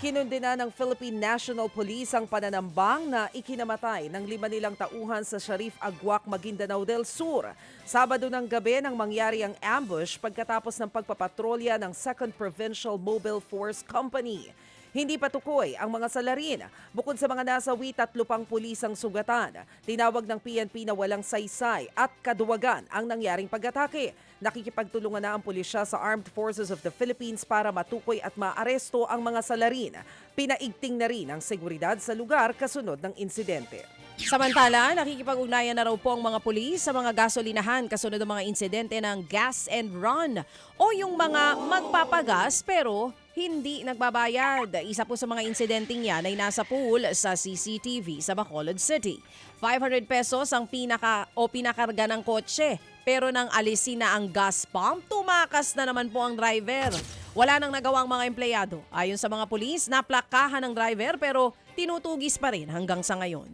Kinundina ng Philippine National Police ang pananambang na ikinamatay ng 5 nilang tauhan sa Sharif Aguac, Maguindanao del Sur. Sabado ng gabi nang mangyari ang ambush pagkatapos ng pagpapatrolya ng 2nd Provincial Mobile Force Company. Hindi patukoy ang mga salarin. Bukod sa mga nasawi, 3 pang pulis ang sugatan. Tinawag ng PNP na walang saysay at kaduwagan ang nangyaring pag-atake. Nakikipagtulungan na ang pulisya sa Armed Forces of the Philippines para matukoy at maaresto ang mga salarin. Pinaigting na rin ang seguridad sa lugar kasunod ng insidente. Samantala, nakikipag-ugnayan na raw po ang mga pulis sa mga gasolinahan kasunod ng mga insidente ng gas and run o yung mga magpapagas pero hindi nagbabayad. Isa po sa mga insidenteng yan ay nasa pool sa CCTV sa Bacolod City. 500 pesos ang pinakarga ng kotse. Pero nang alisin na ang gas pump, tumakas na naman po ang driver. Wala nang nagawang mga empleyado. Ayon sa mga pulis, naplakahan ng driver pero tinutugis pa rin hanggang sa ngayon.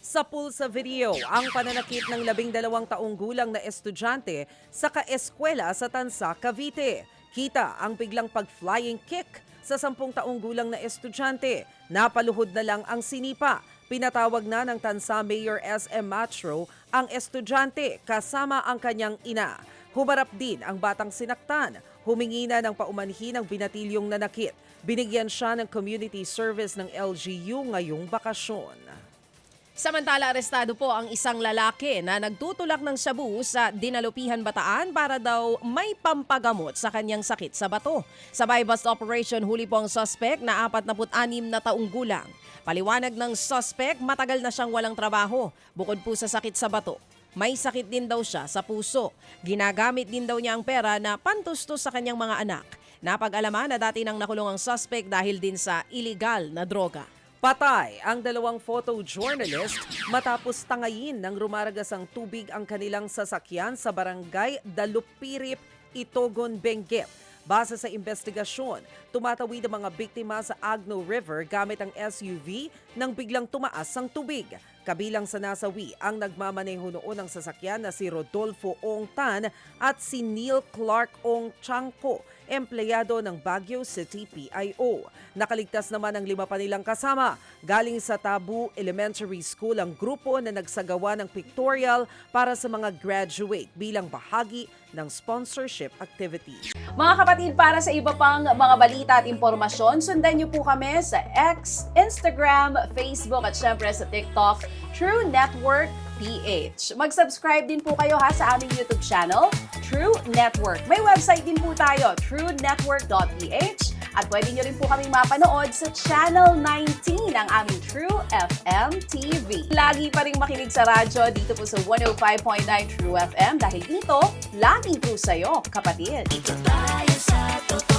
Sa pool sa video, ang pananakit ng 12 taong gulang na estudyante sa kaeskwela sa Tansa, Cavite. Kita ang biglang pag-flying kick sa 10 taong gulang na estudyante. Napaluhod na lang ang sinipa. Pinatawag na ng Tansa Mayor SM Matro ang estudyante kasama ang kanyang ina. Humarap din ang batang sinaktan. Humingi na ng paumanhin ang binatilyong nanakit. Binigyan siya ng community service ng LGU ngayong bakasyon. Samantala, arestado po ang isang lalaki na nagtutulak ng shabu sa Dinalupihan, Bataan para daw may pampagamot sa kanyang sakit sa bato. Sa buy-bust operation, huli po ang suspect na 46 na taong gulang. Paliwanag ng suspect, matagal na siyang walang trabaho. Bukod po sa sakit sa bato, may sakit din daw siya sa puso. Ginagamit din daw niya ang pera na pantustos sa kanyang mga anak. Napag-alaman na dati nang nakulong ang suspect dahil din sa illegal na droga. Patay ang 2 photojournalist matapos tangayin ng rumaragasang tubig ang kanilang sasakyan sa barangay Dalupirip, Itogon, Benguet. Base sa investigasyon, tumatawid ang mga biktima sa Agno River gamit ang SUV nang biglang tumaas ang tubig. Kabilang sa nasawi ang nagmamaneho noon ng sasakyan na si Rodolfo Ong Tan at si Neil Clark Ong Chanko, empleyado ng Baguio City PIO. Nakaligtas naman ang 5 pa nilang kasama. Galing sa Tabu Elementary School ang grupo na nagsagawa ng pictorial para sa mga graduate bilang bahagi ng sponsorship activity. Mga kapatid, para sa iba pang mga balita at impormasyon, sundan niyo po kami sa X, Instagram, Facebook at syempre sa TikTok, True Network PH. Mag-subscribe din po kayo sa aming YouTube channel, True Network. May website din po tayo, truenetwork.ph, at pwede niyo rin po kaming mapanood sa Channel 19 ng aming True FM TV. Lagi pa rin makinig sa radyo dito po sa 105.9 True FM dahil dito, laging true sa'yo, kapatid. Ito tayo sa totoo.